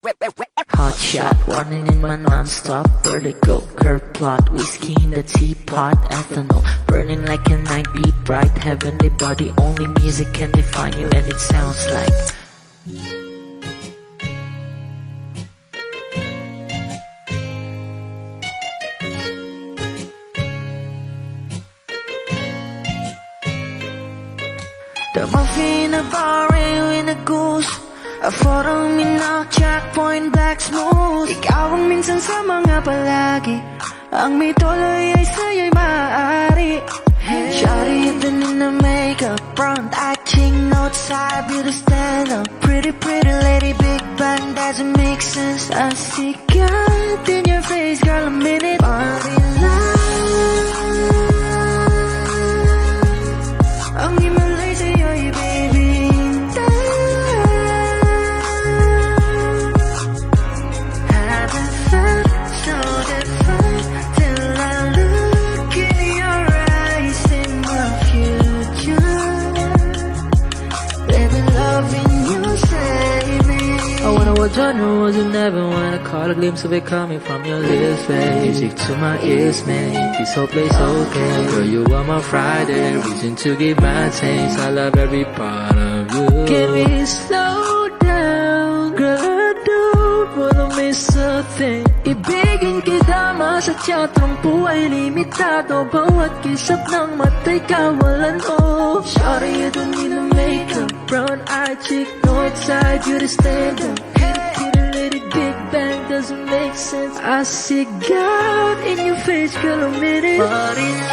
Hot shot, running in my non-stop vertical. Curve plot, whiskey in the teapot, ethanol burning like a night beat bright. Heavenly body, only music can define you, and it sounds like the muffin in a bar in a goose. A photo mina, checkpoint, black smooth. Ikaw ang minsan sa mga palagi. Ang may tuloy ay sa'yo'y maaari. Shawty even in the makeup, front acting, outside, beauty stand up. Pretty, pretty lady, big bang, doesn't make sense. I see God in your face, girl, a minute. Body line. Ang himalay sa'yo'y baby. What genre was you never when I caught a glimpse of it coming from your lips, babe. Music to my ears, man, this whole place okay. Girl, you are my Friday, reason to give my taste. I love every part of you. Can we slow down, girl, I don't wanna miss a thing. Ibigin kita, masadya, trangpo ay limitado. Bawat kisap ng mata'y kawalan, oh. Shawty, you don't need a makeup, brown-eyed chick, north-side, you to stand up. Big bang doesn't make sense. I see God in your face, girl, a minute. But it's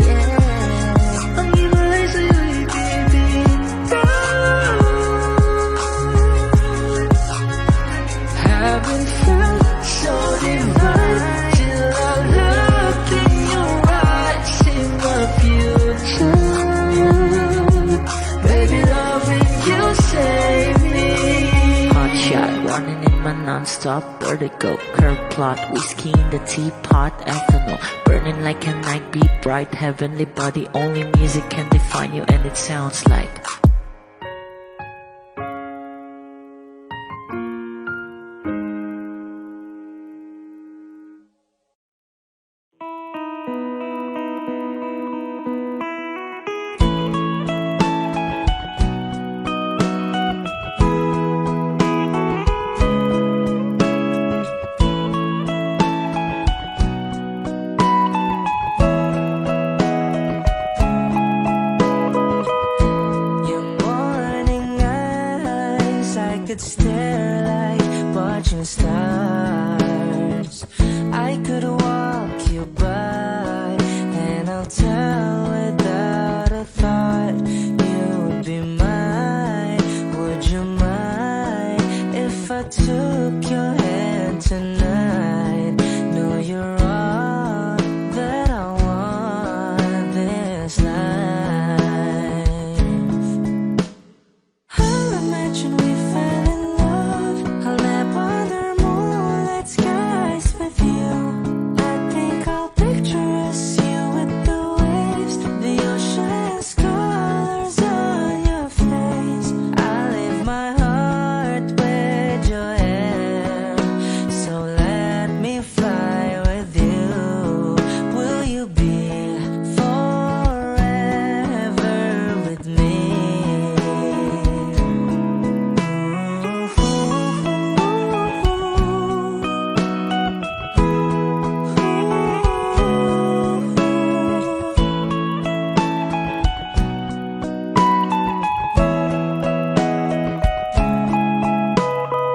yeah. Ang himalay sa'yo'y baby. Haven't felt so divine till I look in your eyes, in my future. Baby, loving you save me. Hot shot, running in my non-stop vertical. Curve plot, whiskey in the teapot, ethanol burning like a night beat bright. Heavenly body, only music can define you, and it sounds like stare like watching stars. I could walk you by, and I'll tell without a thought you would be mine. Would you mind if I took your hand tonight? No, you're all that I want this life. I'll imagine we fell in love. I'll nap under moonlit skies with you. I think I'll picture us, you with the waves, the ocean's colors on your face. I leave my heart with your hair, so let me fly with you. Will you be forever with me?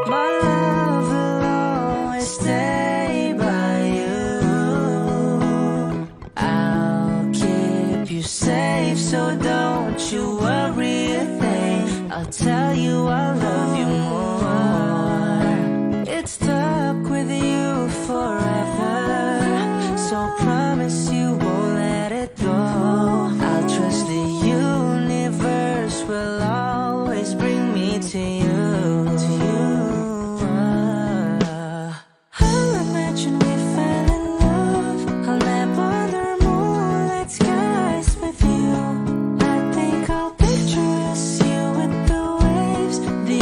My love will always stay by you. I'll keep you safe, so don't you worry a thing. I'll tell you I love you more. It's stuck with you forever, so promise you won't let it go. I'll trust the universe will always bring me to you. I'll imagine we fell in love. I'll nap under moonlit skies with you. I think I'll picture us, you with the waves, the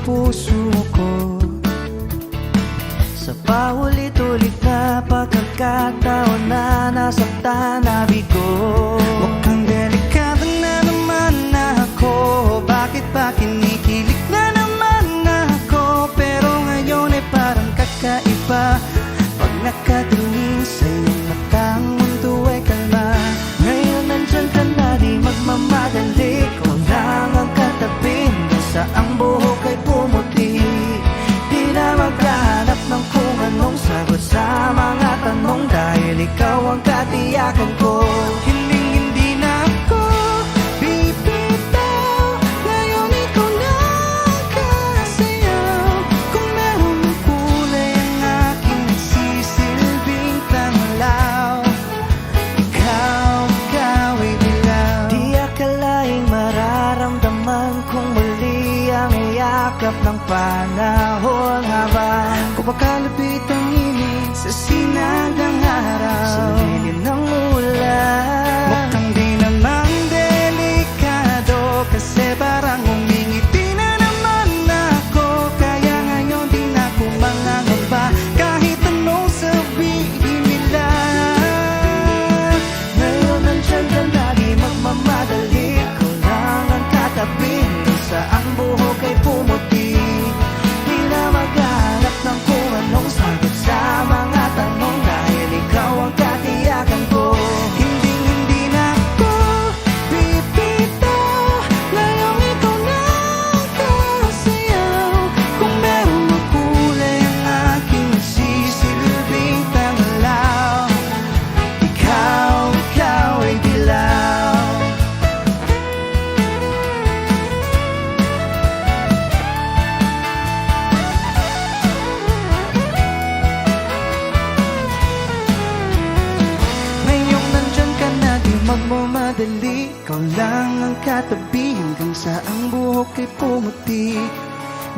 puso ko. Sa paulit-ulit na pagkakataon na nasaktan na bigo, mukhang delikado na naman ako. Bakit ba kinikilig na naman ako? Pero ngayon ay parang kakaiba. Pag nakatingin sa iyong mata, ang mundo ay kalma. Ngayon nandyan ka na, di magmamadali. Kung lang ang katabi, sa ang buhok ay pumuti. Di na maghahanap ng kung anong sagot sa mga tanong, dahil ikaw ang katiyakan ko. Hindi na ako bibitaw. Ngayon ikaw na ang kasayaw. Kung meron ng kulay ang aking nagsisilbing tanglaw, ikaw ay dilaw. Di akalaing mararamdaman kung muli ang yakap ng panahon, habang kumakalapit ang init sa sinag ng araw, sa lilim ng ulan. Mukhang di naman delikado, kasi parang umingiti na naman ako. Kaya ngayon di na ako mangangamba, kahit anong sabihin nila. Ngayon nandyan ka na, di magmamadali. Ikaw lang ang katabi, sa ang buhok ay pumuti. Di na maghanap ng kung anong sagot sa mga tanong, dahil ikaw ang katiyakan ko. Hindi na ako bibitaw. Ngayon ikaw na ang kasayaw. Kung meron ng kulay ang aking nagsisilbing tanglaw, ikaw ay dilaw. Ngayong nandyan ka na, di magmamadali. Ikaw lang ang katabi, hanggang sa ang buhok ay pumuti.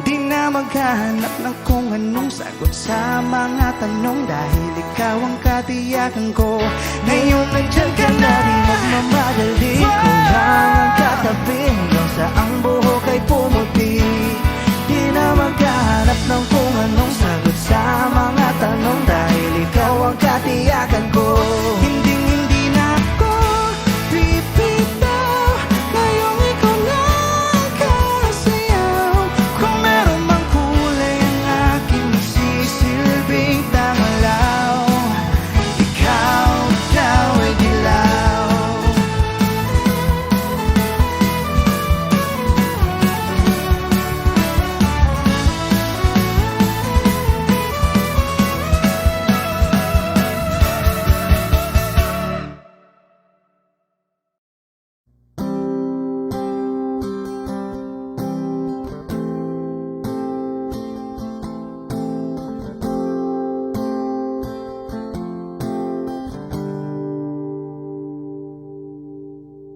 Di na maghahanap ng kung anong sagot sa mga tanong, dahil ikaw ang katiyakan ko. Ngayon nandyan ka na, di magmamadali. Ikaw lang ang katabi, hanggang sa ang buhok ay pumuti. Di na maghahanap ng kung anong sagot sa mga tanong, dahil ikaw ang katiyakan ko. Hindi na ako bibitaw. Ngayong ikaw na ang kasayaw. Kung meron mang kulay ang aking nagsisilbing tanglaw, ikaw ay dilaw.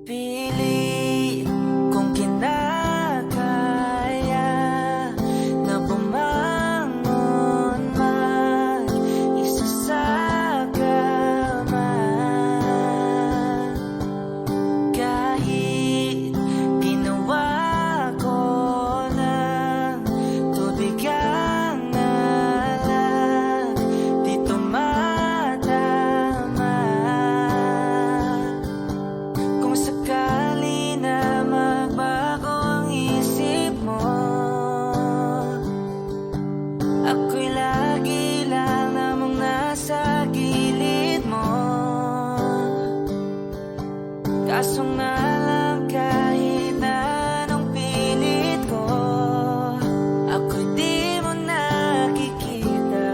Pilit kong kinakaya na bumangon mag-isa sa kama, kahit ginawa ko ng tubig ang alak, di tumatama. Kung sakali na magbago ang isip mo, ako'y lagi lang namang nasa gilid mo. Kaso nga lang, kahit na anong pilit ko, ako'y di mo nakikita.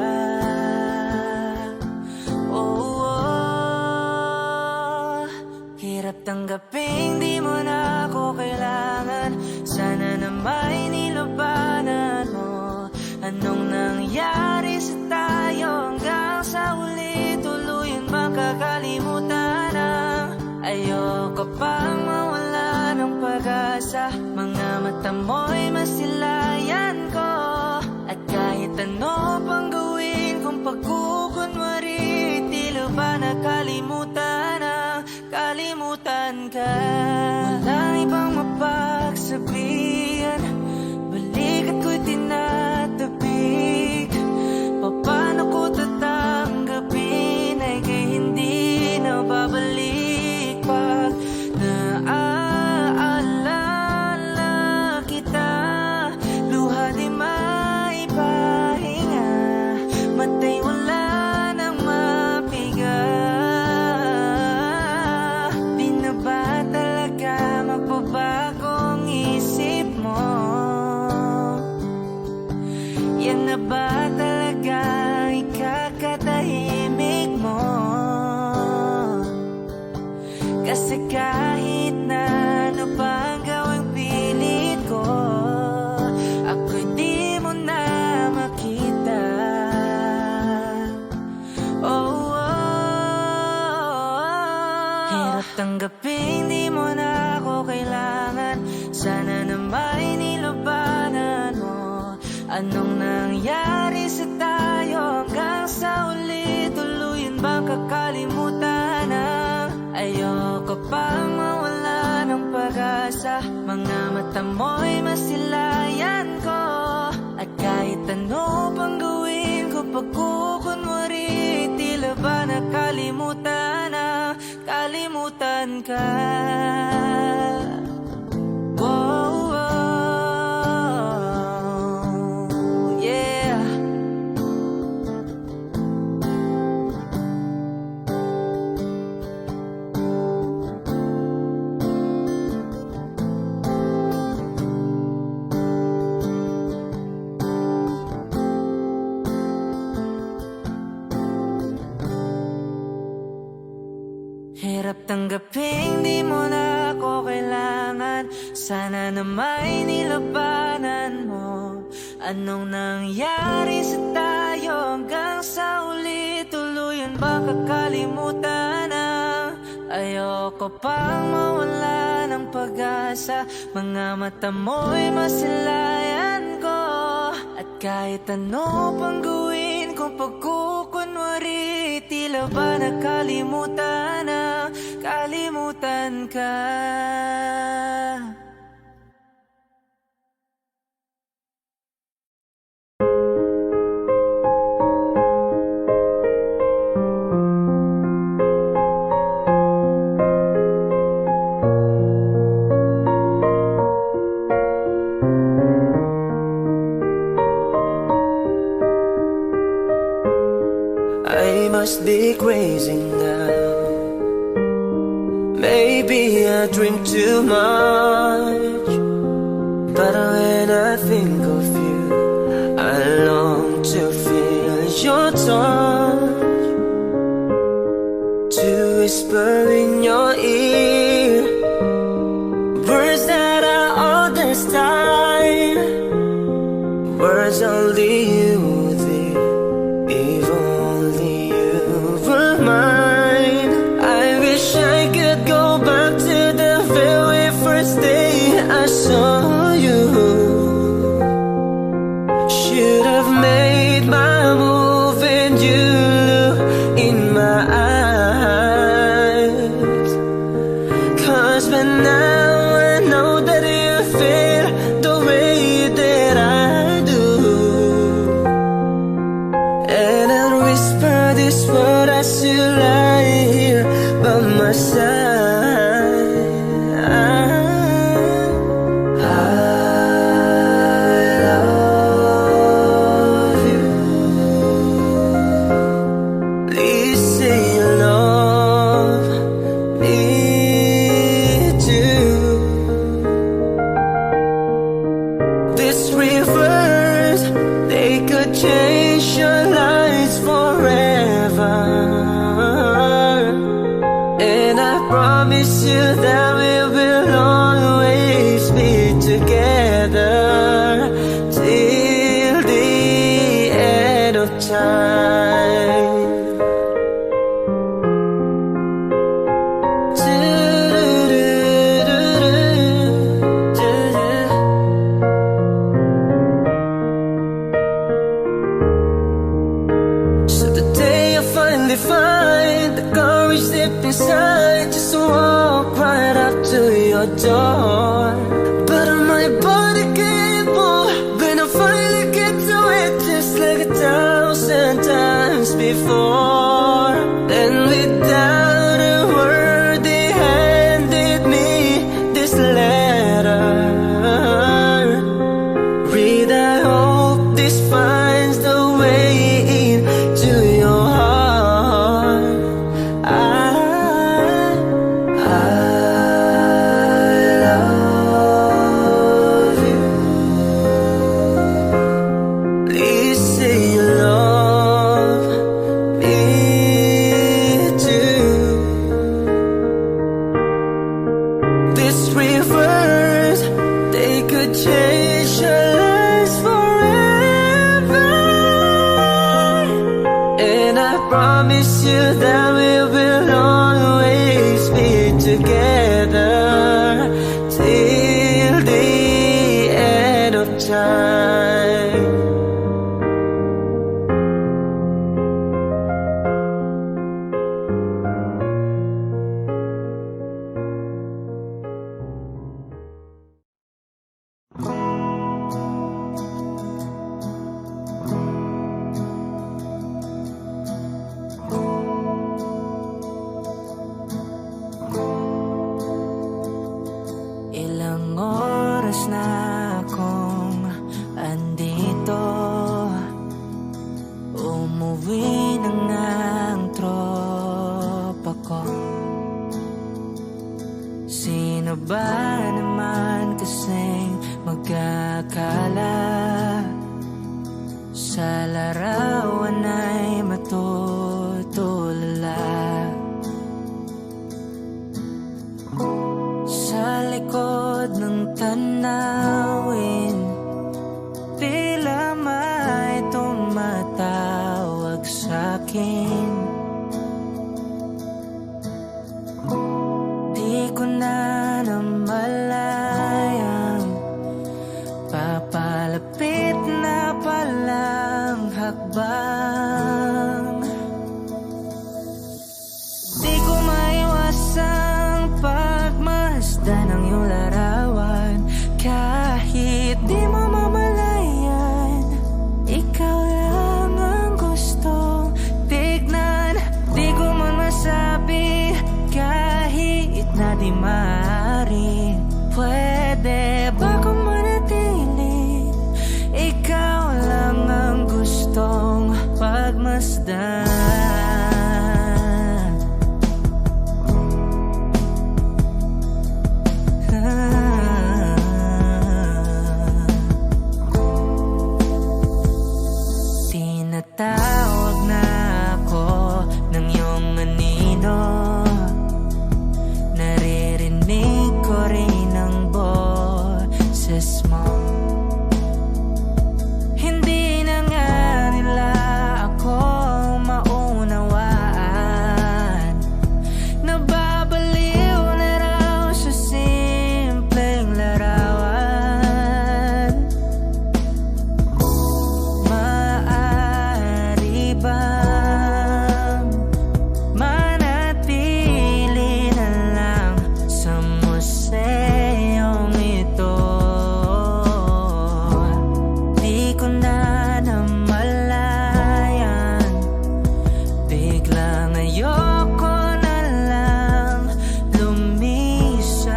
Hirap tanggaping di mo na ako kailangan. Sana na may nilabanan mo. Anong nangyari sa tayo hanggang sa huli? Tuluyan makakalimutan ang ayoko pang mawala ng pag-asa. Mga mata mo'y masilayan ko, at kahit ano pang gawin kung pagkukunwari, tila ba nakalimutan ang kalimutan ka. Walang ibang mapagsabihan, balik at ko'y Kasi kahit na ano pa ang gawing pilit ko, ako'y di mo na makita. Oh, hirap tanggapin, di mo na ako kailangan. Sana na may nilabanan mo. Anong nangyari sa tayo hanggang sa uli? Tuluyan bang kakalimutan na? Ayoko pang mawala ng pag-asa. Mga mata mo'y masilayan ko. At kahit ano pang gawin ko, pagkukunwari, tila ba nakalimutan na, kalimutan ka. Whoa, whoa, yeah. Hirap tanggapin, di mo na ako kailangan. Sana na may nilabanan mo. Anong nangyari sa tayo hanggang sa uli? Tuluyan ba kakalimutan na? Ayoko pang mawala ng pag-asa. Mga mata mo'y masilayan ko. At kahit ano pang gawin kung pagkukunwari, tila ba nakalimutan na, kalimutan ka. I must be crazy now. Maybe I drink too much, but when I think of you, I long to feel your touch, to whisper in your ear words that I understand, words only you did. If only you were mine. I wish I could go back to the very first day I saw you. Should have made my move and you look in my eyes. 'Cause by now I know that you feel the way that I do. And I'll whisper this word as you lie here by my side. I love you. Please say you love me too. These rivers, they could change your lives forever. And I promise you that we will always be together till the end of time. So the day I finally find the courage deep inside, just to walk right up to your door. But my body can't move when I finally get to it, just like 1,000 times before. And without a word, they handed me this letter. Read, I hope this finds the way into your heart. I love na ba naman kasing magkakala? Sa larawan ay matutulala. Sa likod ng tanawin, tila may tumatawag sa'kin. Di ko na namalayang papalapit na palang hakbang. Di ko maiwasang pagmasdan ng iyong larawan. Kahit di mo mamalayan, ikaw lang ang gustong tignan. Di ko man masabi kahit na di maaari. Pwede ba kung manatili? Ikaw lang ang gustong pagmasdan. Tinatawag na ako ng iyong anino. Naririnig ko rin ang boses mo. Hindi na nga nila ako maunawaan. Nababaliw na raw sa simpleng larawan. Maaari bang manatili na lang sa museyong ito? Di ko na namalayan, biglang ayoko na lang lumisan.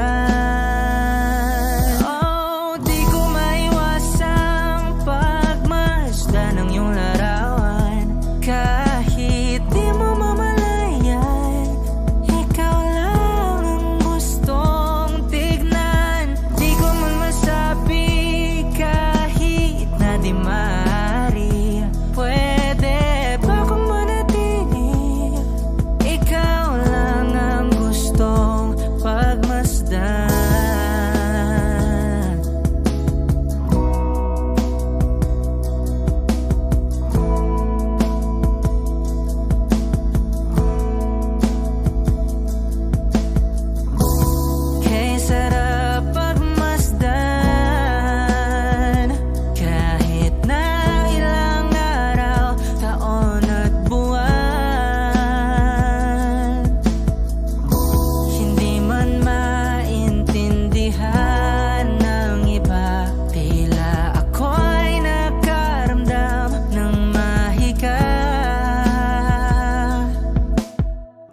Oh, di ko maiwasang pagmasdan ng iyong larawan. Kahit di mo mamalayan, ikaw lang ang gustong tignan. Di ko man masabi kahit na di maaari. Pwede ba kung manatili? Ikaw lang ang gustong pagmasdan. Kay sarap pagmasdan, kahit na ilang araw, taon at buwan. Hindi man maintindihan ng iba, tila ako'y nakaramdam ng mahika.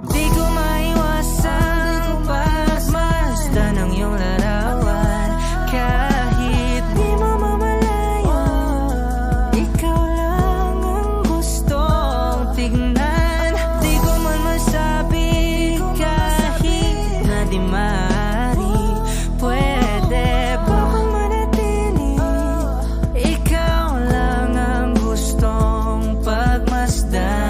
Di ko maiwasang pagmasdan ng iyong larawan. Kahit di mo mamalayan, ikaw lang ang gustong tignan. Di ko man masabi kahit na di maaari. Pwede ba kung manatili? Ikaw lang ang gustong pagmasdan.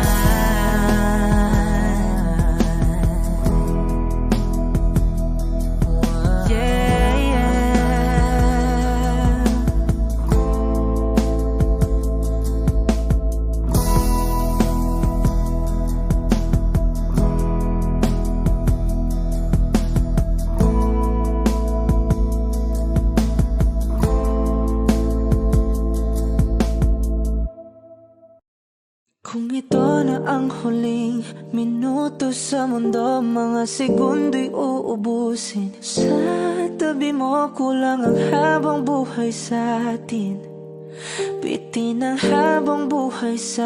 Yeah, yeah. Kung ito na ang huling minuto sa mundo, mga segundo'y uubusin. Sa tabi mo kulang ang habang buhay sa atin. Bitin ang habang buhay sa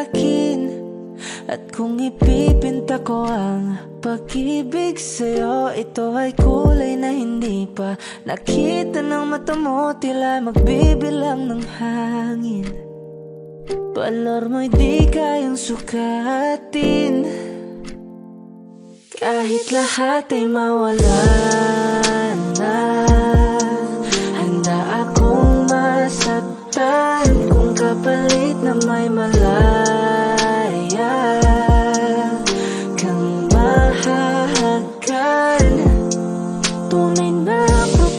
akin. At kung ipipinta ko ang pag-ibig sa'yo, ito ay kulay na hindi pa nakita ng mata mo. Tila magbibilang ng hangin. Balor mo'y di kayang sukatin. Kahit lahat ay mawalan,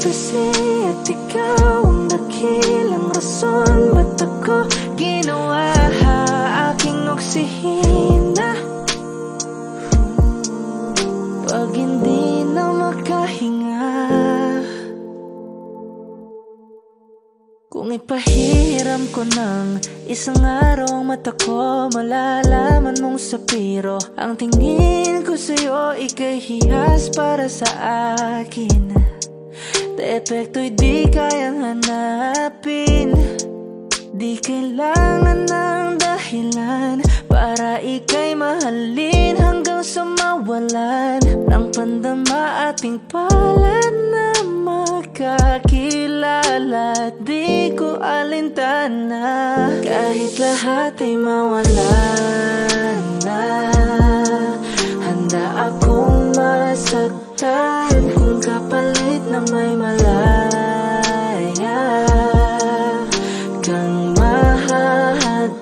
prophecy at ikaw ang dakilang rason. Ba't ako ginawa aking oksihina? Pag hindi na makahinga, kung ipahiram ko ng isang araw ang mata ko, malalaman mong sapiro ang tingin ko sa'yo, ika'y hiyas para sa akin. Defekto'y di kayang hanapin, di kailangan ng dahilan para ika'y mahalin hanggang sa mawalan ng pandama ating palad na makakilala. Di ko alintana kahit lahat ay mawalan na. Handa akong masaktan kung kapalit na may malaya kang mahahagkan.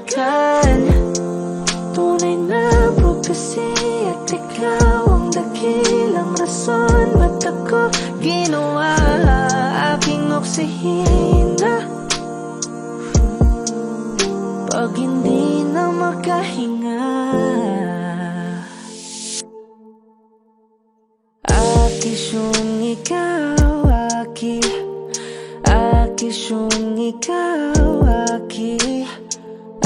Tunay na prophecy at ikaw ang dakilang rason. Ba't ako ginawa aking oksihina? Pag hindi na makahinga, akisyong ikaw, akisyong ikaw,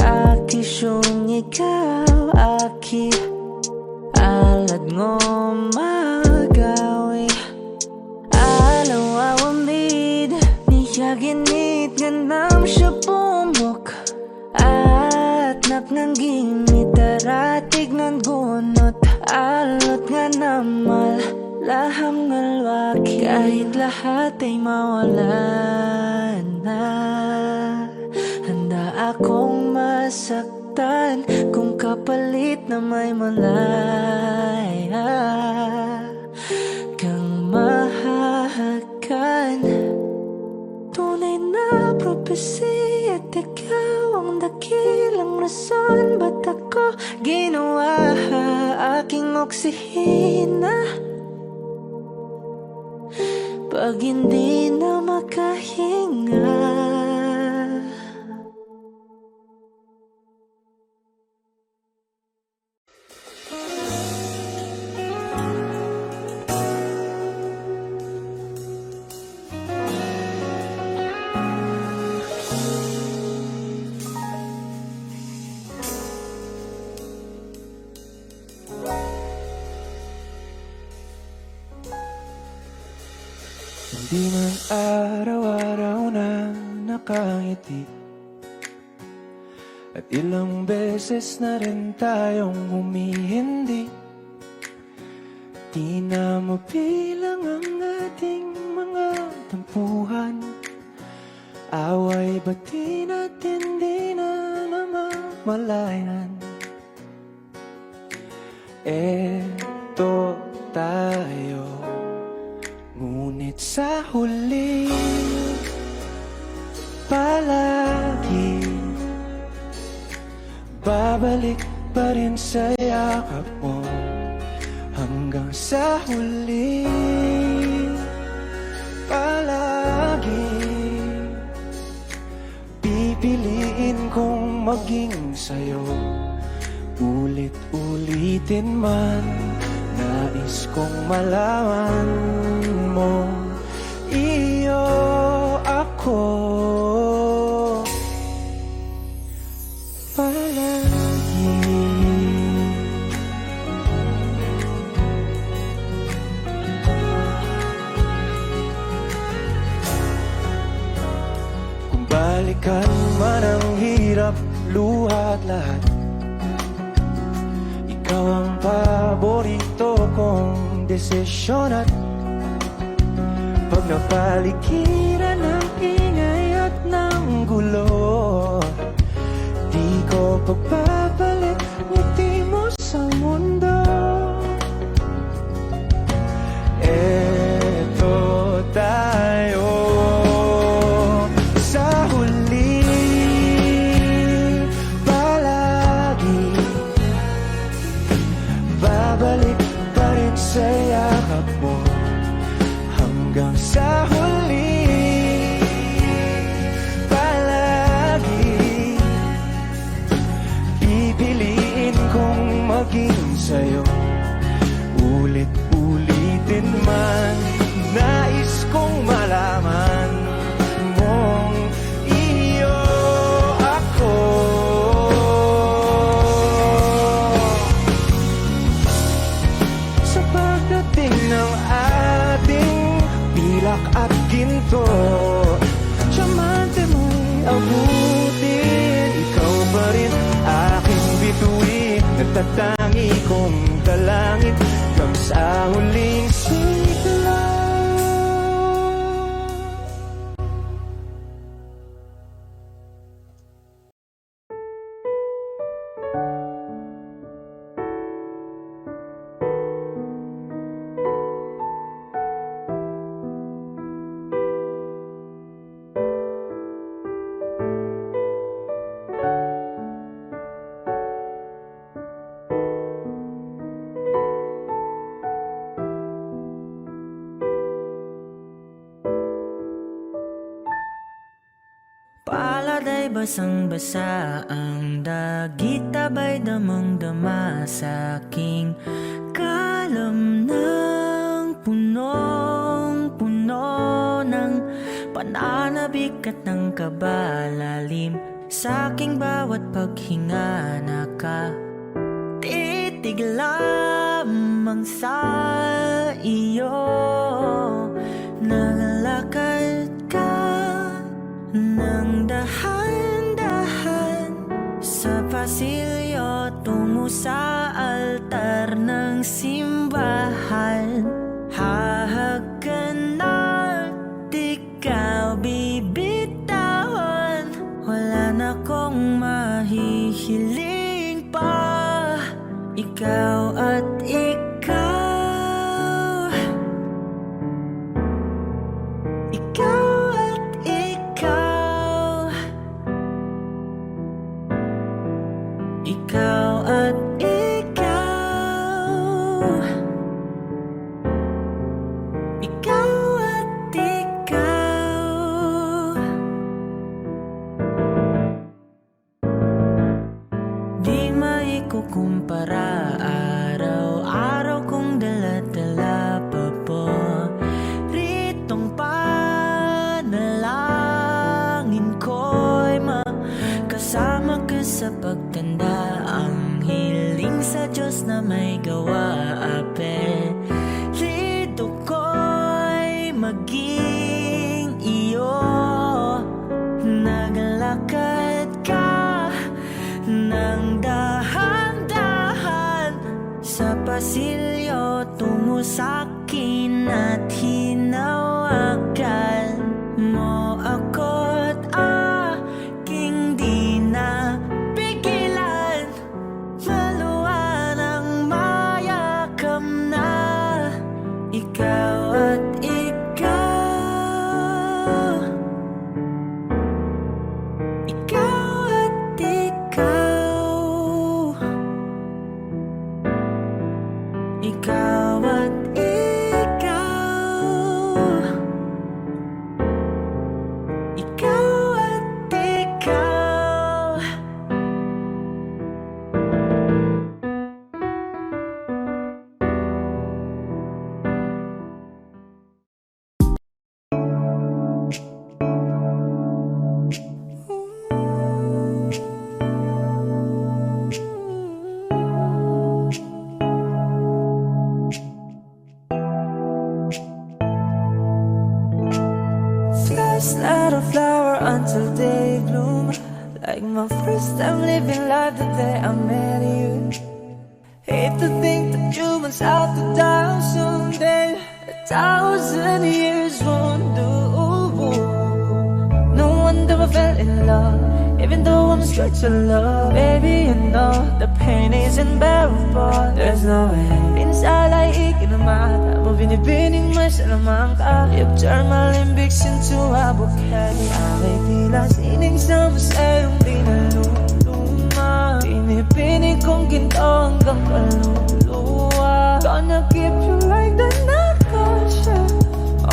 akisyong ikaw, alad ngo magawi, alaw awamid, niyaginit ganam siya pumok, at napnangging mitaratig ng gunot, alot nga namal, laham ngalwaki, kahit lahat ay mawalan na. Handa akong masaktan kung kapalit na may malaya kang mahahagkan. Tunay na prophecy at ikaw ang dakilang rason. Ba't ako ginawa aking oksihina? Pag hindi na makahinga, Di man araw-araw na nakangiti, at ilang beses na rin tayong humihindi. Di na mabilang ang ating mga tampuhan, away bati natin di na namamalayan. Eto tayo, ngunit sa huli palagi babalik pa rin sa yakap mo. Hanggang sa huli palagi pipiliin kong maging sa'yo. Ulit-ulitin man, nais kong malaman mo, iyo ako palagi. Kung balikan man ang hirap, luha at lahat, ikaw ang paborito kong desisyon. At pag napaligiran ng ingay at ng gulo, di ko pagpapalit ngiti mo sa mundo. Eto tayo sa huli palagi, babalik pa rin sa yakap mo. Hanggang sa huli atin man, nais kong malaman mong iyo ako. Sa pagdating ng ating pilak at ginto, diamante mo'y abutin. Ikaw pa rin aking bituin, nagtatangi kong dalangin hanggang sa huling sigla. Palad ay basang-basa, ang dagit abay damang-dama sa aking kalam ng punong-puno ng pananabik at ng kabalalim. Sa aking bawat paghinga nakatitig lamang sa iyo. Nagalakad ka nang dahan-dahan sa pasilyo tungo sa altar ng simbahan. Hahagan at ikaw bibitawan, wala na kong mahihiling pa. Ikaw at ikaw, ikaw at ikaw, ikaw at ikaw, ikaw at ikaw. Di maikukumpara, araw-araw kong dala-dala pa po ritong panalangin ko'y makasama ka sa pagtanda. Ang hiling sa Diyos na may gawa, apelido ko'y maging iyo. Naglakad ka nang dahan-dahan sa pasilyo tungo sa'kin at hinawakan mo ako't aking di na pigilan. Maluwan ang mayakap na ikaw at ikaw, ikaw at ikaw, ikaw at ikaw, ikaw at ikaw. Flowers, not a flower until they bloom. Like my first time living life the day I met you. Hate to think that you was out to die someday. 1,000 years won't do. No wonder I fell in love, even though I'm straight to love. Baby, you know the pain isn't bearable. There's no way pinsa laikin naman mo binibining may salamang ka. You've turned my limbics into a bouquet. Ako'y tila sining sa masayong di naluluma. Pinipinig kong ginto hanggang kaluluwa. Gonna keep you like the night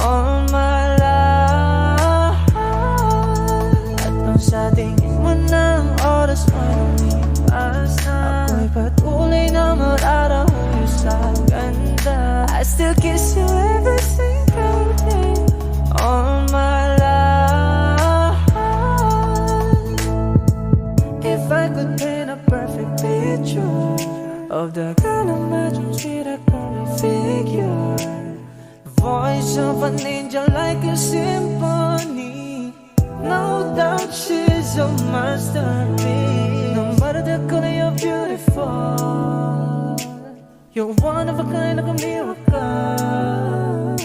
all my life. At nung sa tingin mo ng oras mo lumipas na, ako'y patuloy na mararahuyo sa ganda. I still kiss you every single day. All my life. If I could paint a perfect picture of the kind of magic sweet I call figure, voice of an angel like a symphony. No doubt she's a masterpiece. No matter the color, you're beautiful. You're one of a kind, like a miracle.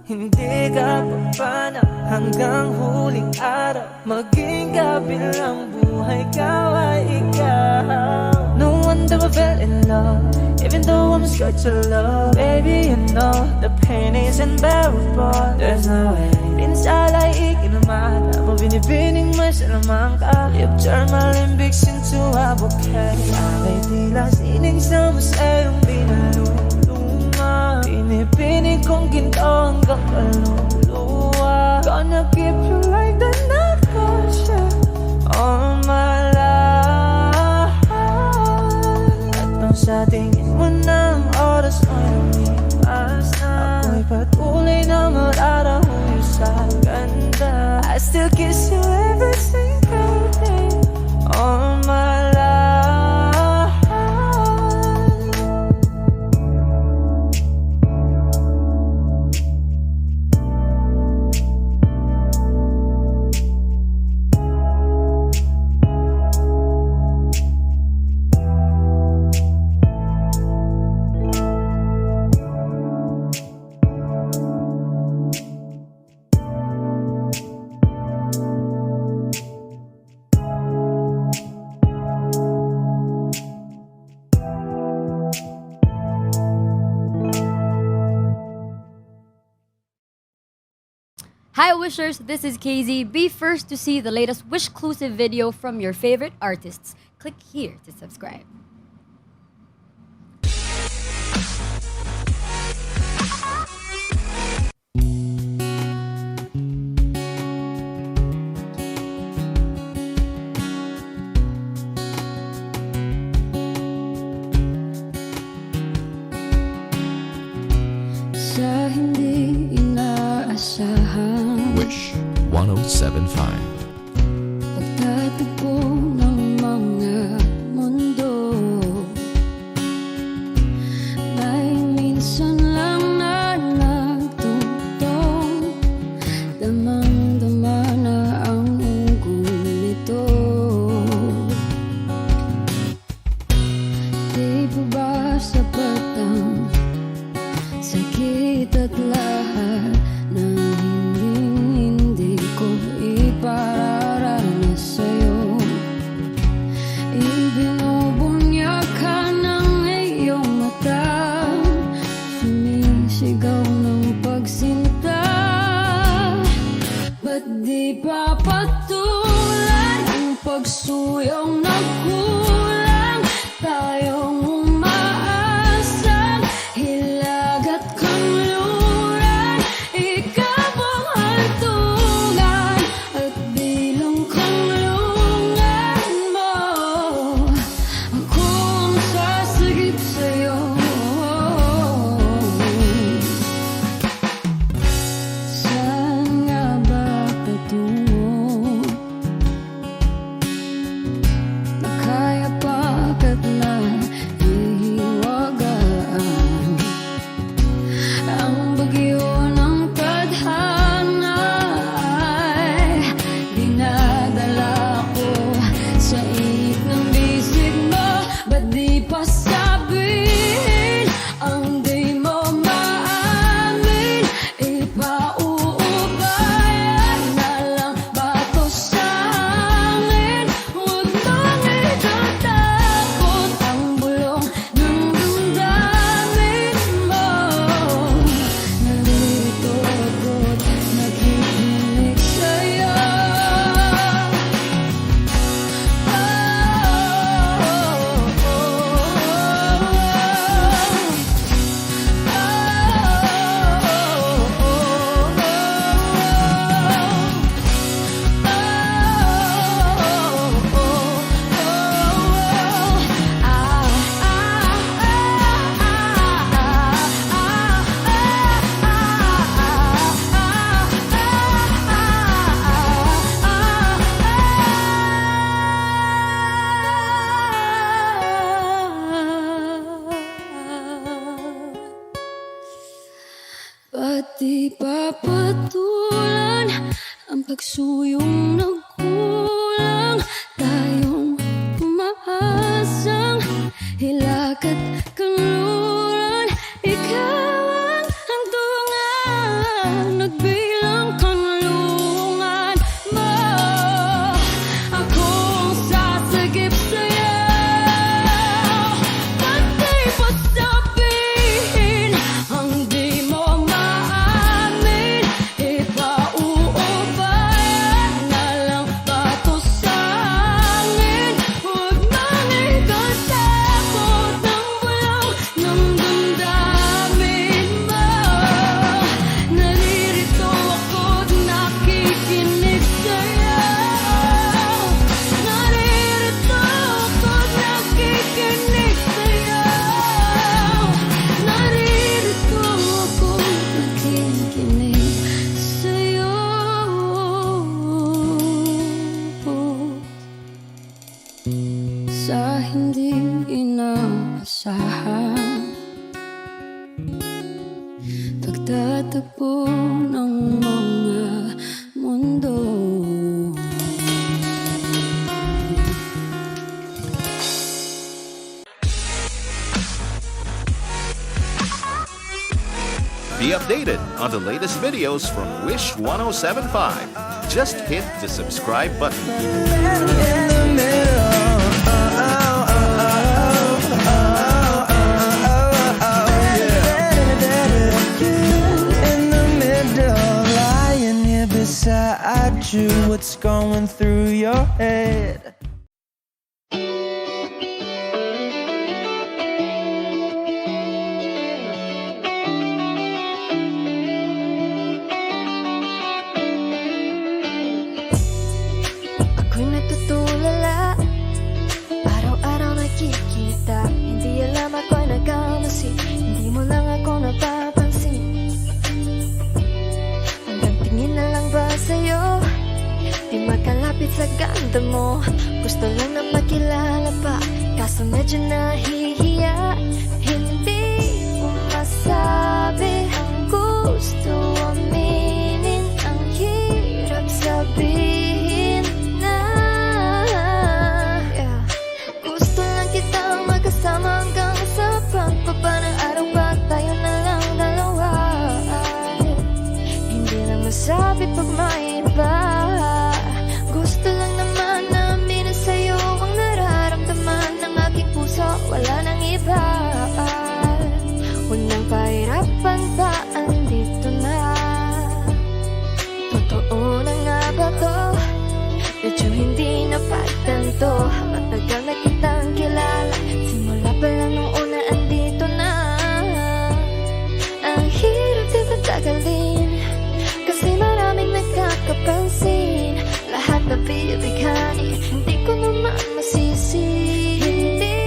Hindi ka papana hanggang huling araw. Maging kabilang buhay ka ay ikaw. No wonder I fell in love, even though I'm scared to love. Baby, you know the pain is unbearable. There's no way pinsala'y ikinamata mo, binibining may salamang ka. You've turned my limbics into a bouquet. Ako'y tila sining sa museyong binaluluma. Pinipinig kong ginto hanggang kaluluwa. Gonna keep you like the narcosia all my life. At nung sa tingin mo ng oras ay lumipas na, ako'y patuloy na mararahuyo sa ganda. I still kiss you every single day all my life. Hi Wishers, this is KZ. Be first to see the latest Wishclusive video from your favorite artists. Click here to subscribe. Sa hindi inaasahan Wish 1075. pagtatagpo ng mga mundo, may minsan lang na nagtutong, damang-dama na ang unggoy nito. Di ba ba sapat ang sakit at lahat ng hindi ko ipararanas sa'yo? Ibinubunyag ka ng iyong mata, sumisigaw ng pagsinta. Ba't di pa patulan ang pagsuyong nagkulang? Tayong umaasang hilag at kanluran, ikaw ang hantungan at bilang kanlungan mo. Ako ang sasagip sa'yo. Saan nga ba patungo? Pati papatulan ang pagsuyong nagkulang. Tayong umaasang hilakad kanluran. Ikaw ang hantungan, nagbilang kanlungan mo. Akong sasagip sa'yo, pati pasabihin ang di mo maamin. Ipauubayan na lang patusangin. Huwag mang ikatakot ng bulaw ng damdamin mo. Naririto ako't nakikinig sa'yo. Naririto ako't nakikinig sa'yo. Naririto ako't nakikinig sa'yo. Sa hindi inaasahan, pagtatagpo ng mga mundo. Be updated on the latest videos from Wish 1075. Just hit the subscribe button. In the middle, lying here beside you. What's going through your head? Ako'y natutulala, araw-araw nakikita. Hindi alam ako'y nagkamasi, hindi mo lang ako napapansin. Hanggang tingin na lang ba sa'yo, di makalapit sa ganda mo. Gusto lang na makilala pa, kaso medyo nahihiya. Hindi mo masabi ang gusto aminin, ang hirap sabihin na gusto lang kitang magkasama hanggang sa pagbaba ng araw pa tayo na lang dalawa. Hindi lang masabi pag may iba. Gusto lang naman na aminin sa'yo ang nararamdaman ng aking puso. Wala nang iba. Huwag nang pahirapan pa, andito na. Totoo na nga ba to? Medyo hindi na pagtanto. Matagal na kitang kilala, simula pa lang nung una andito na. Ang hirap di patagalin, kasi maraming nagkakapansin. Lahat na bibighani, hindi ko naman masisi. Hindi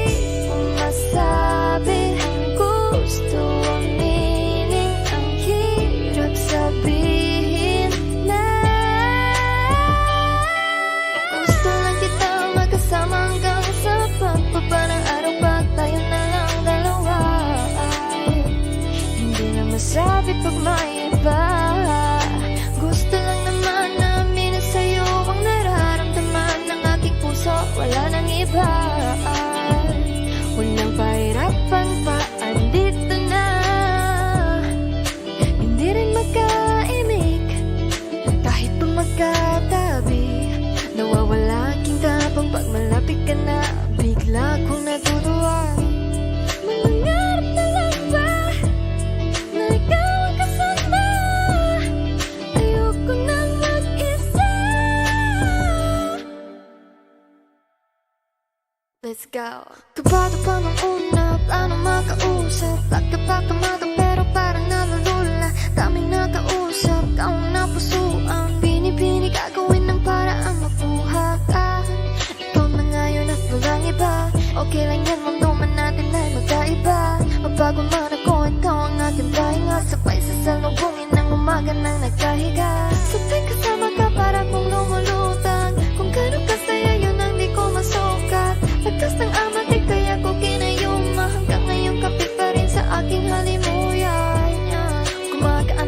mo masabi ang gusto aminin, ang hirap sabihin na gusto lang kitang magkasama hanggang sa pagbaba ng araw pa tayo na lang dalawa. Hindi na masabi pag may iba. Gusto lang naman na aminin sa'yo ang nararamdaman ng aking puso. Wala nang iba. Huwag nang pahirapan pa, andito na. Hindi rin magkaimik, kahit pa magkatabi. Nawawala aking tapang pag malapit ka na. Bigla kong natutuwa. Mangarap na lang ba na ikaw ang kasama? Ayoko nang mag-isa. Let's go. Kabado pa nung una, plano makausap. Pagkapakamado pero parang nalulula. Daming nakausap, kaong napusuan. Pinipini gagawin ng paraan makuha ka. Ikaw na ngayon at walang iba. Okay lang yan, mundo man natin ay magkaiba. Mabago man ako, ikaw ang aking pahinga. Sabay sa salubungin ng umaga nang nagkahiga. Sabay kasama ka para kong lumulutang. Kung gano'n kasaya yun ang di ko masukat. Lagtas ng amatik kaya ko kinayuma. Hanggang ngayon kapit pa rin sa aking halimuyan. Kumagaan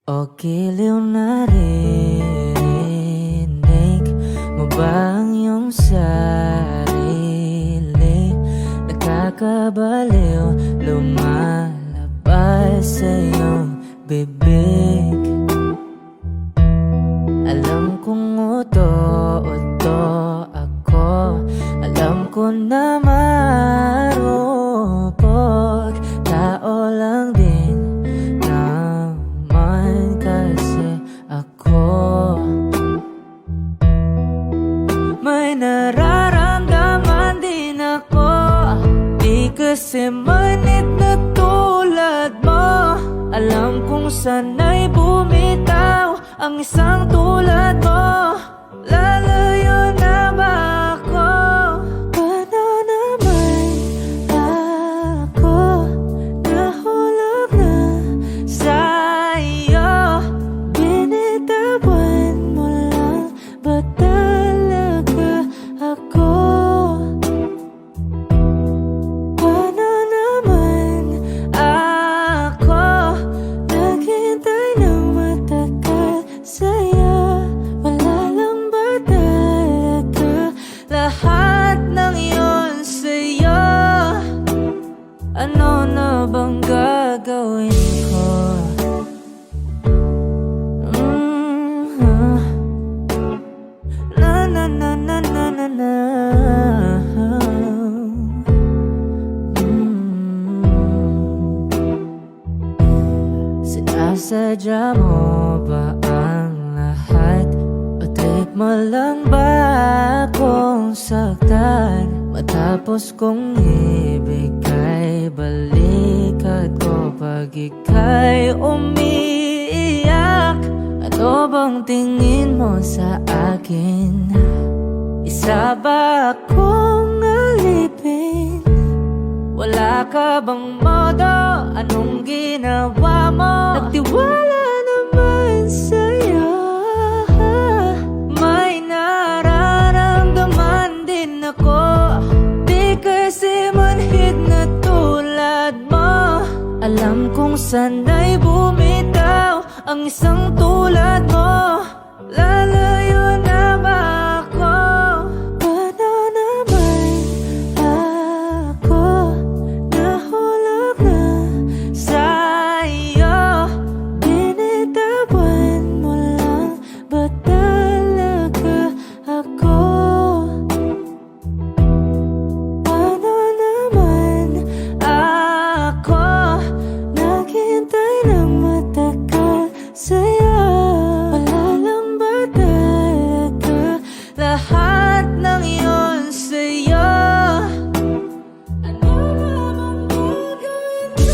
O giliw na rinig mo ba ang iyong sarili? Nakakabaliw, lumalabas sa iyong bibig. Alam kong uto-uto ako, alam ko na marupok, tao lang din naman kasi ako. May nararamdaman din ako, di kasi manit na tulad mo. Alam kong sana'y bumitaw ang isang tulad mo. Lalayo na ba ako? Paano naman ako nahulog na sa'yo? Binitawan mo lang ba talaga ako? Paano naman ako naghintay ng matagal sa'yo? Wala lang ba talaga lahat ng iyon sa'yo? Ano na bang gagawin ko? Na na na na na na na. Sinasadya mo ba ang lahat? O trip mo lang ba akong saktan? Matapos kong ibigay balikat ko pag ika'y umiiyak. Ano bang tingin mo sa akin? Isa ba akong alipin? Wala ka bang modo? Anong ginawa mo? Nagtiwala naman sa'yo. May nararamdaman din ako, di kasi manhid na tulad mo. Alam kong sana'y bumitaw ang isang tulad mo. Lalayo na ba ako? Paano naman ako nahulog na sa'yo? Binitawan mo lang ba talaga ako? Paano naman ako naghintay ng matagal sa'yo? Wala lang ba talaga lahat ng iyon sa'yo? Ano na bang gagawin ko?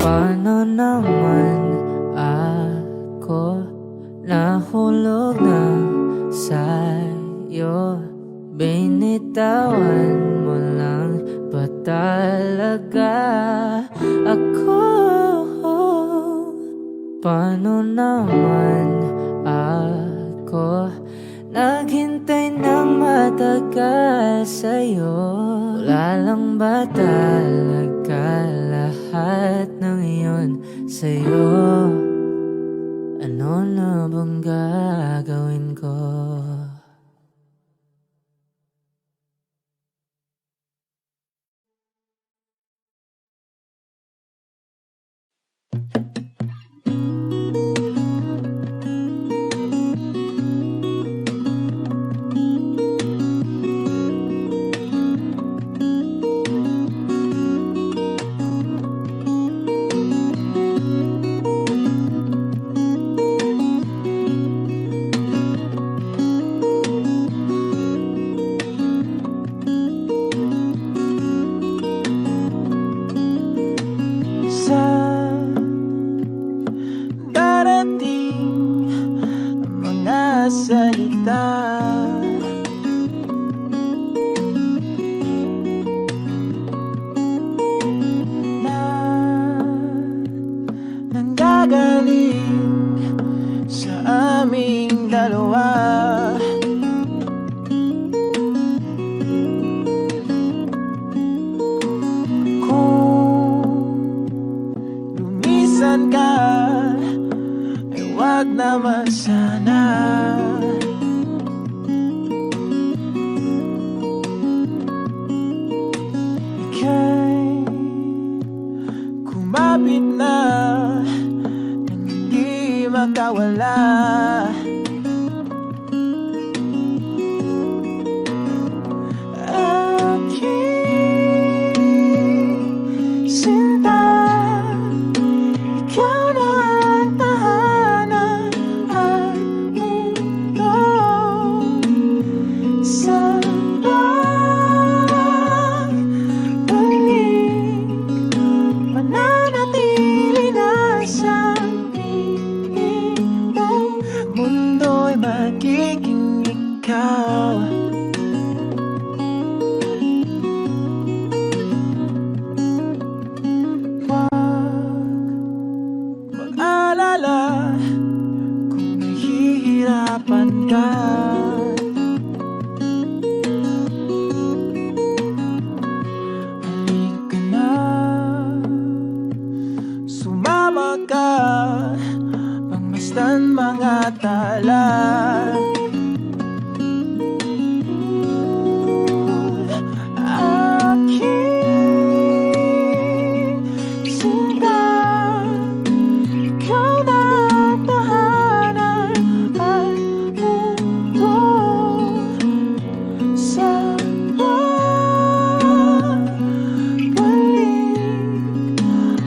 Paano naman ako nahulog na sa'yo? Binitawan mo lang ba talaga ako? Paano naman ako naghintay ng matagal sa'yo? Wala lang ba talaga lahat ng iyon sa'yo? Ano na bang gagawin ko? darating ang mga salita na nanggagaling sa aming dalawa. Lumisan ka, ay wag naman sana. Ika'y kumapit na nang hindi makawala. Aking sinta, ikaw na ang tahanan at mundo sa pagbalik. Mananatili na sa piling mo, mundo'y magiging ikaw. Mag-alala kung nahihirapan ka. Halika na, sumama ka, pangmasdan mga tala. Aking sinta, ikaw na ang tahanan at mundo sa pagbalik.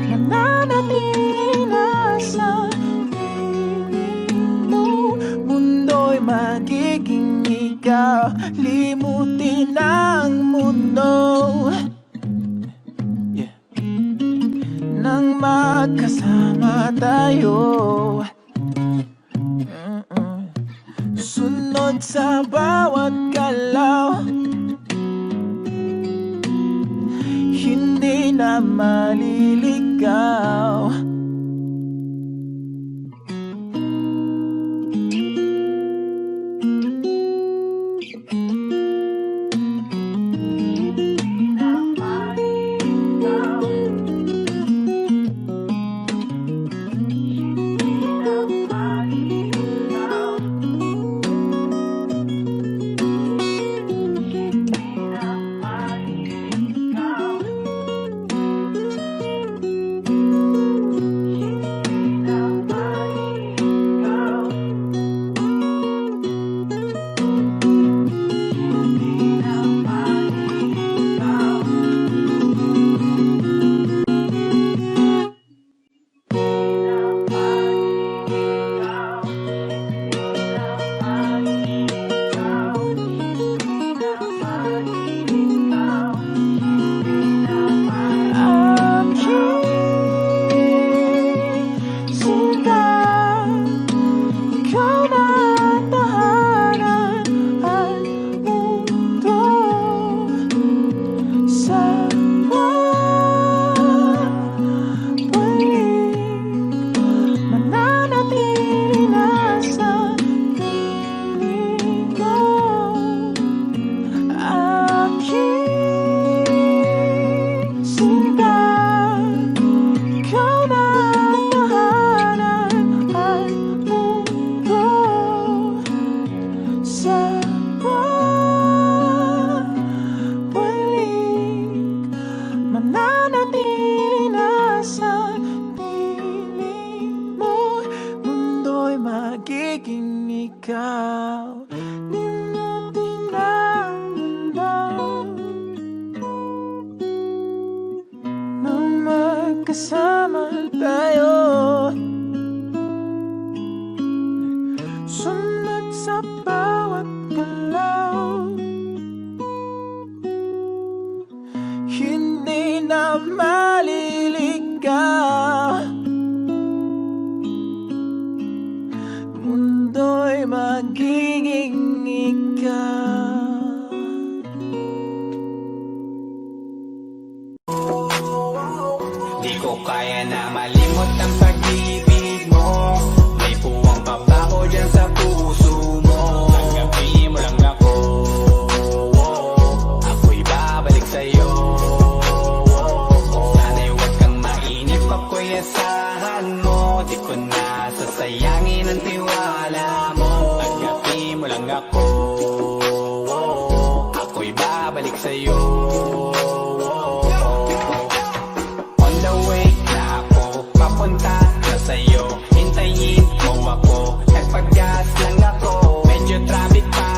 Mananatili na sa piling mo, mundo'y magiging ikaw. Limutin ang mundo nang magkasama tayo. Sunod sa bawat galaw, hindi na maliligaw. magiging ikaw. Limutin ang mundo nang magkasama tayo. Sunod sa bawat galaw, hindi na maliligaw. ay magiging ikaw. Di ko kaya na malimot ang pag-ibig mo. May puwang pa ba ko dyan sa puso mo? Tanggapin mo lang ako, ako'y babalik sa'yo. Sana'y huwag kang mainip, ako'y asahan mo. Di ko na sasayangin ang tiwala mo. Tanggapin mo lang ako, ako'y babalik sa'yo. On the way na ako, papunta na sa'yo. Hintayin mo ako, nagpag-gas lang ako. Medyo traffic pa,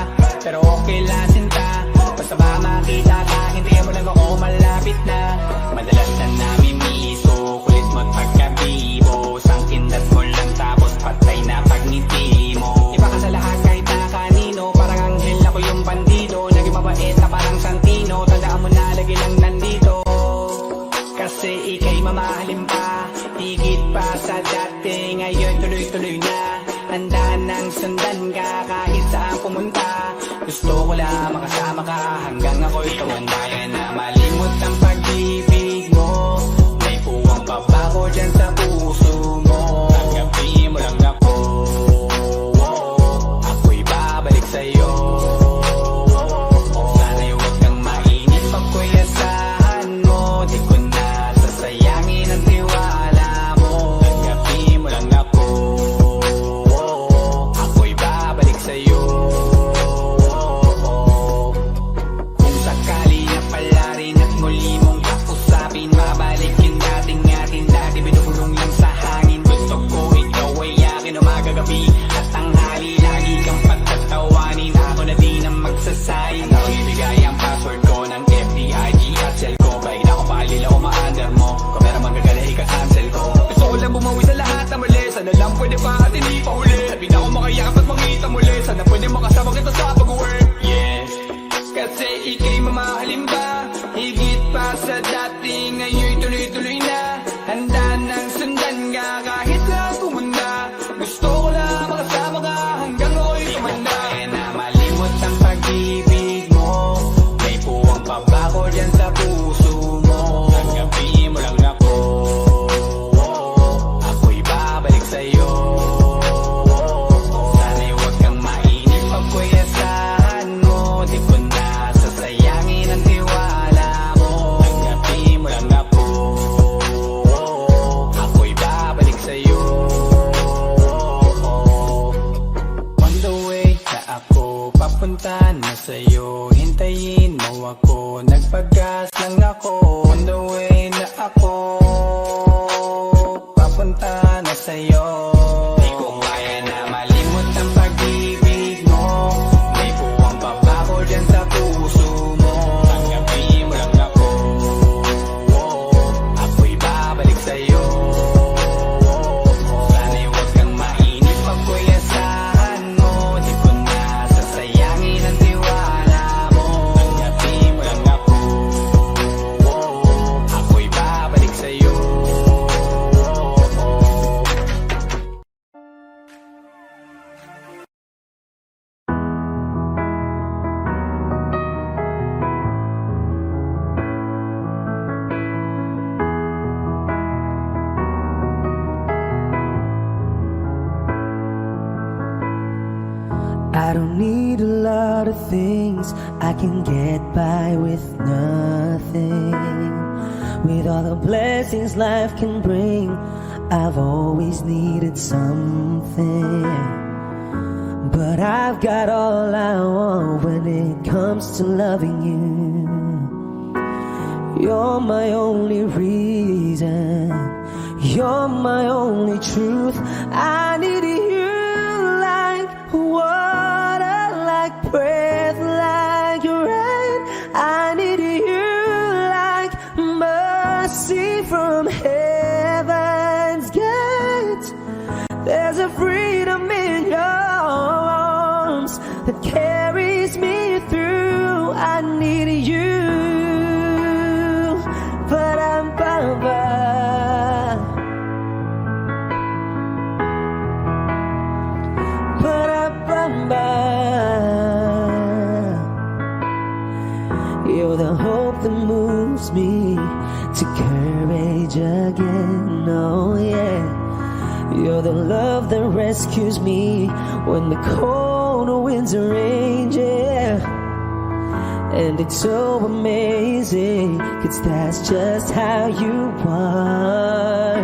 pero okay lang sinta. Basta ba makita ka, hintayin mo lang ako, malapit na. Madalas na namimiso, kulit mo't pagkabibo. Sangkindat mo lang tapos patay na pagngiti mo. Iba ka sa lahat kahit na kanino, parang anghel ako yung bandido. Naging mabait na parang Santino, tandaan mo na lagi lang nandito. Kasi ika'y mamahalin pa, higit pa sa dati. Ngayon tuloy-tuloy na, handa nang sundan ka kahit saan pumunta. Gusto ko lang makasama ka hanggang ako'y tumanda. Na malimot ang pag-ibig mo. May puwang pa ba ko dyan sa puso mo? Tanggapin mo lang ako, ako'y babalik sa'yo. Sana'y huwag kang mainip, ako'y asahan mo. Di ko na sasayangin ang tiwala mo. Tanggapin mo lang ako, ako'y babalik sa'yo. Kung sakali na pala rin at muli mong kausapin, mabalik yung dating atin dati, binubulong lang sa hangin. Gusto ko ikaw ay akin umaga gabi at tanghali, lagi kang pagtatawanin. Ako na din ang magsasayin, ako ibigay ang password ko ng FB, IG at cell ko. Baik na ako paalila o ma-under mo, kung meron magagala ika-cancel ko. Gusto ko lang bumawi sa lahat na mali, sana lang pwede pa at hindi pa huli. Sabi na ako makayakap at makita muli, sana pwede makasama kita sa pag-work. Yes, kasi ika'y mamahalin ba, higit pa sa dati. Ngayon tuloy-tuloy na, handa nang sundan ka kahit lang pumunta. Gusto ko lang makasama ka hanggang ako'y tumanda. Kaya na malimot ang pag-ibig mo. May puwang pa ba ko dyan sa puso mo? Tanggapin mo lang ako, ako'y babalik sa'yo. Sana'y huwag kang mainip, ako'y asahan mo. Di ko na sasayangin ang tiwala mo. Tanggapin mo lang ako, ako'y babalik sa'yo. On the way na ako, papunta na sa'yo. Hintayin mo ako, nagpag-gas lang ako. On the way na ako, papunta na sa'yo. Di ko kaya na malimot ang pag-ibig mo. May puwang pa ba ko dyan sa puso mo? Tanggapin mo lang ako, ako'y babalik sa'yo. Sana'y huwag kang mainip, ako'y asahan mo. Di ko na sasayangin ang tiwala mo. Tanggapin mo lang ako, ako'y babalik sa'yo. I don't need a lot of things, I can get by with nothing. With all the blessings life can bring, I've always needed something. But I've got all I want when it comes to loving you. You're my only reason, you're my only truth. I need you like water, like breath, like rain. I need you like mercy from heaven's gate. There's a freedom in your arms that carries me through. I need you. Ba-da-ba-ba. that moves me to courage again. Oh yeah, you're the love that rescues me when the cold winds rage. Yeah, and it's so amazing, 'cause that's just how you are.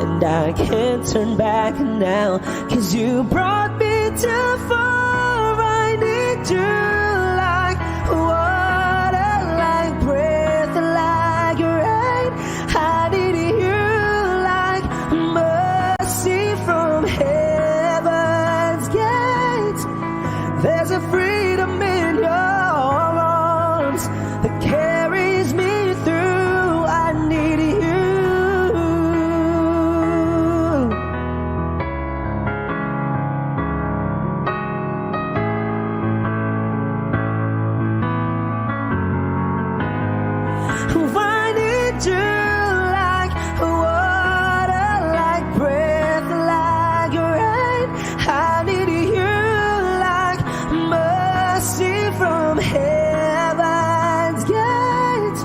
And I can't turn back now, 'cause you brought me too far. I need you like water, like breath, like rain. I need you like mercy from heaven's gate. There's a freedom in your arms that carries me through. I need you. I need you like water, like breath, like rain. I need you like mercy from heaven's gate.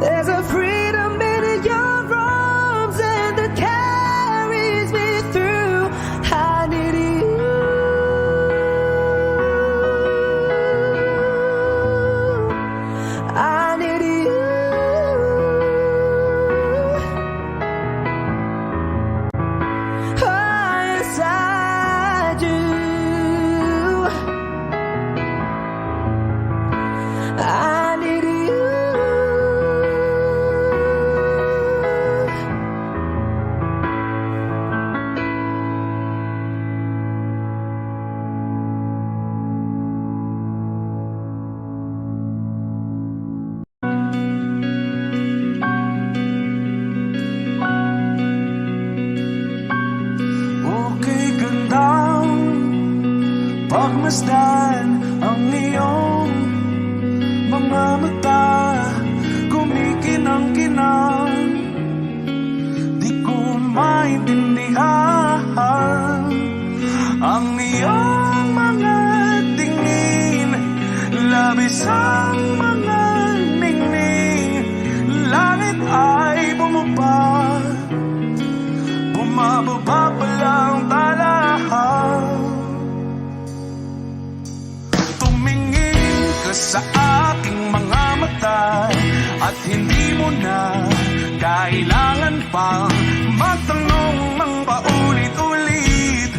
There's a freedom in your arms and that carries me through. I need you. I need you. Oh, yes, I do. I need you. Okay, gandang pagmasdan ang iyong mga mata, kumikinang-kinang. Di ko maintindihan ang iyong mga tingin, labis ang mga ningning. Langit ay bumaba, bumababa pa lang talahan. Tumingin ka sa aking mga mata at hindi mo na kailangan pang magtanong ng paulit-ulit.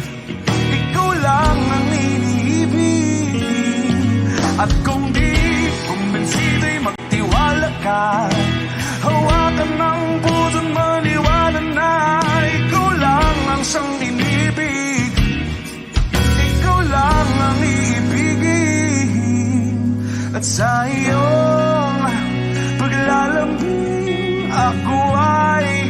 Ikaw lang ang iniibig, at kung di kumbinsido'y magtiwala ka. Hawakan ng puso't maniwala na ikaw lang ang siyang inibig. Ikaw lang ang iibigin, at sa iyong paglalambing ako ay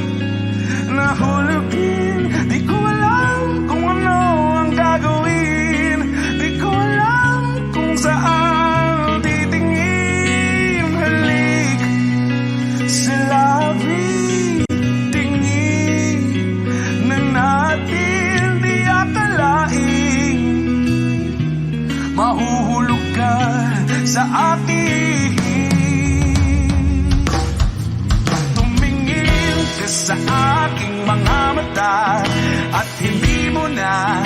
nahulugin. Di ko alam kung ano ang gagawin, di ko alam kung saan titingin. Halik sa labi, tingin na natin di akalain. Mahuhulog ka sa akin. Tumingin ka sa aking mga mata at hindi mo na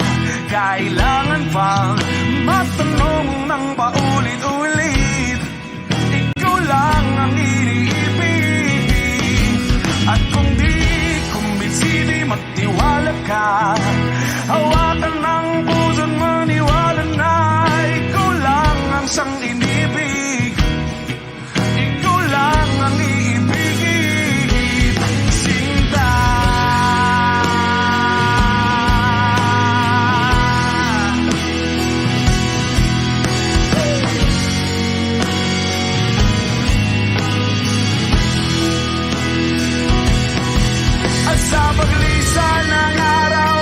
kailangan pang matanong ng paulit-ulit. Ikaw lang ang iniibig, at kung di kumbinsido'y magtiwala ka. Hawakan ng puso't maniwala na ikaw lang ang siyang inibig. Ikaw lang ang iibigin, sinta. At sa paglisan ng araw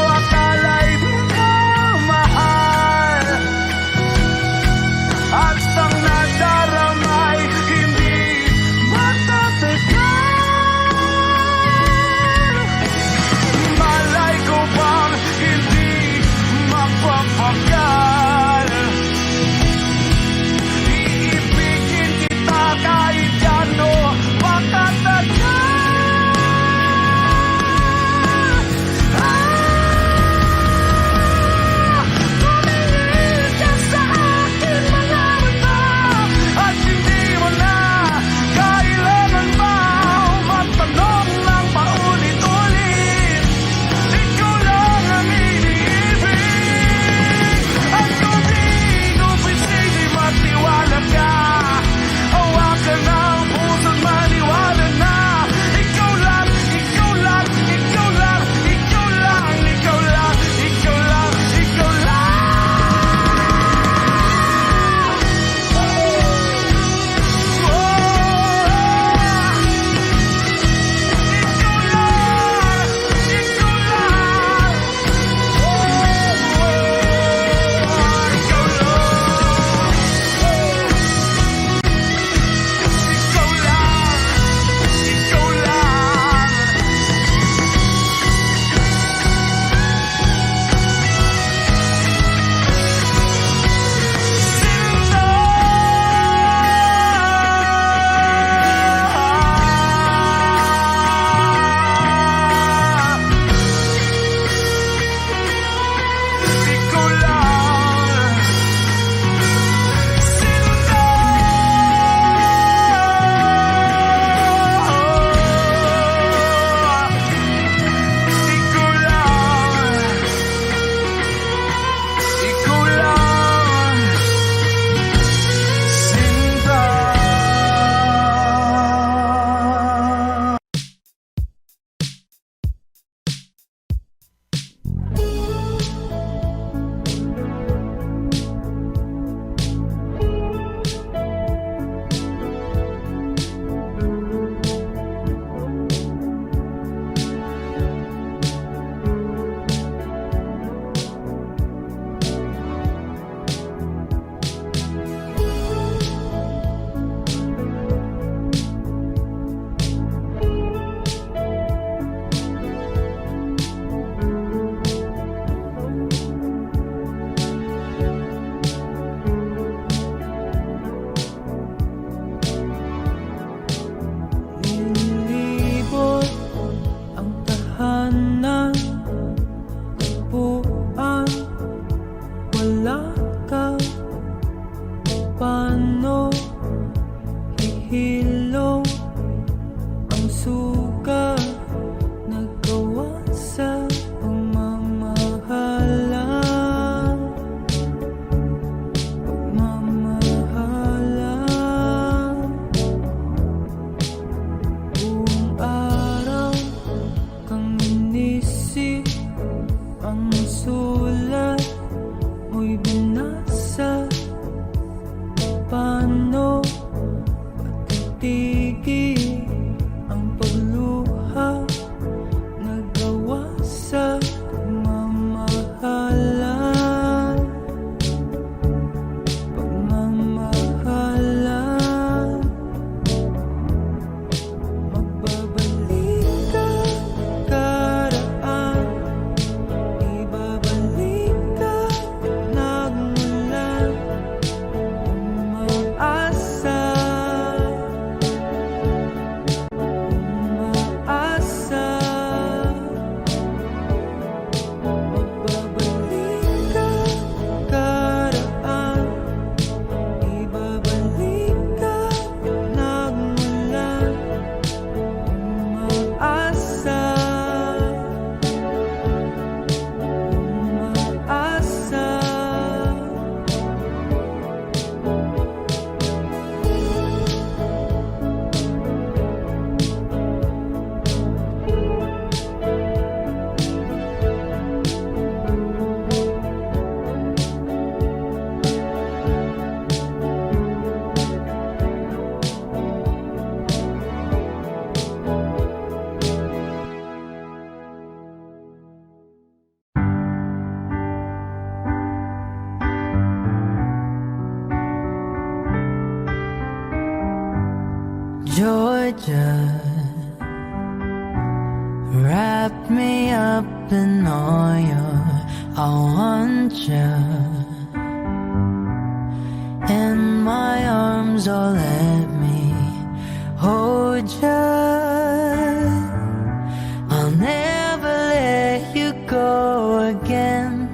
Georgia, wrap me up in oil. I want you in my arms, oh let me hold you. I'll never let you go again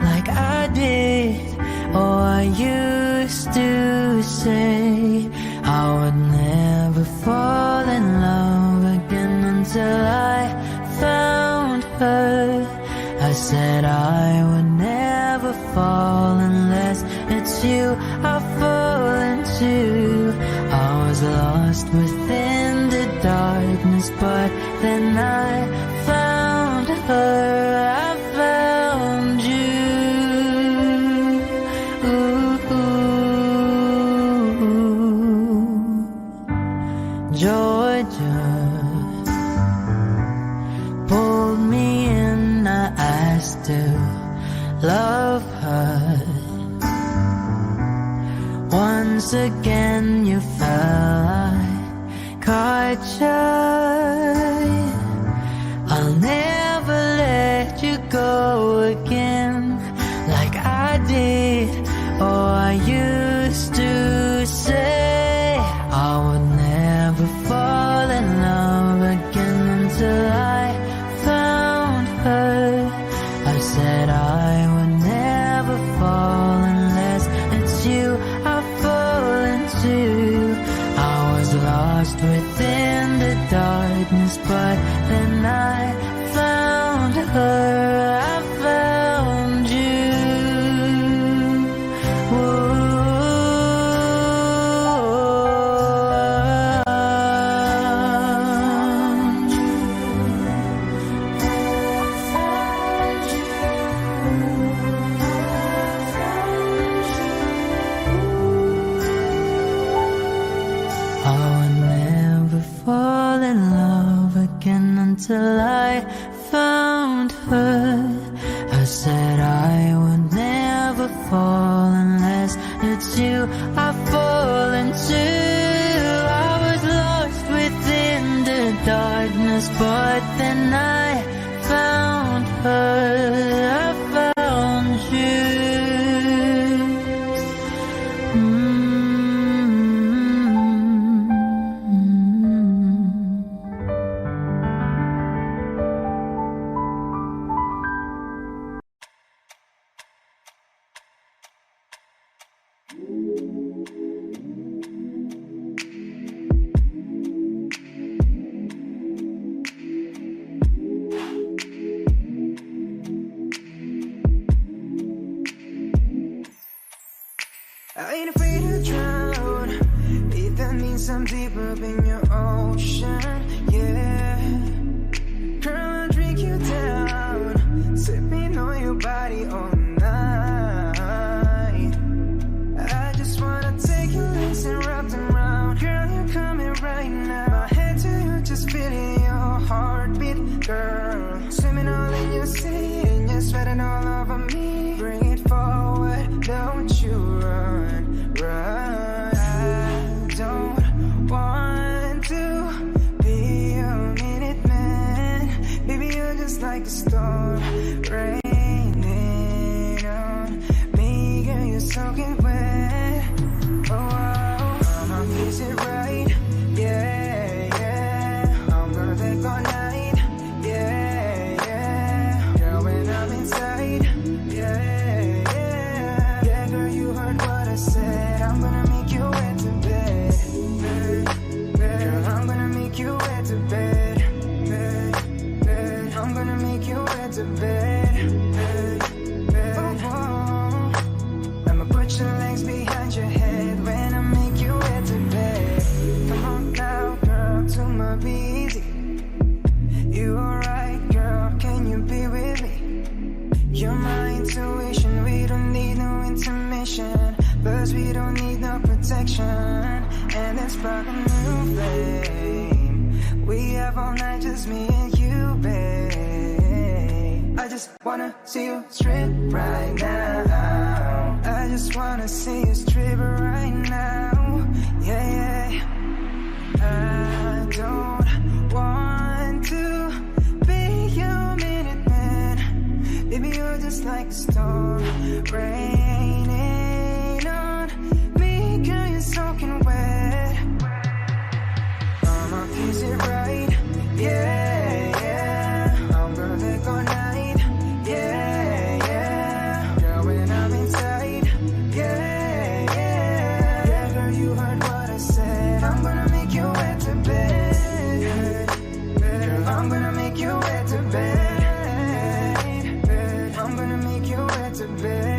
like I did. Oh, I used to say I would never fall in love again until I found her. I said I would never fall unless it's you I fall into. I was lost within the darkness, but then I found her. I found you. Georgia pulled me in, I asked to love her. Once again you fell, I caught you. I'll never let you go again like I did. Oh, I used to say I would never fall in love again until I found her. I said I would never fall unless it's you I fall into. I was lost within the darkness, but then I found her. I found you. I would never fall in love again until I found her. I said I would never fall unless it's you I fall into. I was lost within the darkness, but then I found her. I found you. I ain't afraid to drown, if that means I'm deep up in your ocean, yeah. Girl, I'll drink you down, sipping on your body all night. I just wanna take your legs and wrap them round. Girl, you're coming right now. My head to you, just feeling your heartbeat, girl. Swimming all in your sea, and you're sweating all over me. Bring it forward, don't you run, run. I don't want to be a minute man. Baby, you're just like a storm raining on me. Girl, you're soaking wet. Oh, I'ma kiss it right, yeah, yeah. I'm gonna take all night, yeah, yeah. Girl, when I'm inside, yeah, yeah. Yeah, girl, you heard what I said. I'm gonna make you wet to bed, girl, I'm gonna make you wet to bed, I'm gonna make you wet to bed, oh, oh. I'ma put your legs behind your head when I make you wet to bed. Come on now, girl, to my busy. You alright, girl, can you be with me? You're my intuition, we don't need no intermission. Plus we don't need no protection. And let's spark a new flame. We have all night, just me and you, babe. I just wanna see you strip right now. I just wanna see you strip right now. Yeah, yeah. I don't want to be your minute man. Baby, you're just like a storm raining on me, girl, you're soaking wet. Mama, is it right? Yeah, yeah. I'm gonna take all night. Yeah, yeah. Girl, when I'm inside. Yeah, yeah. Yeah, girl, you heard what I said. I'm gonna make you wet to bed. Girl, I'm gonna make you wet to bed. I'm gonna make you wet to bed.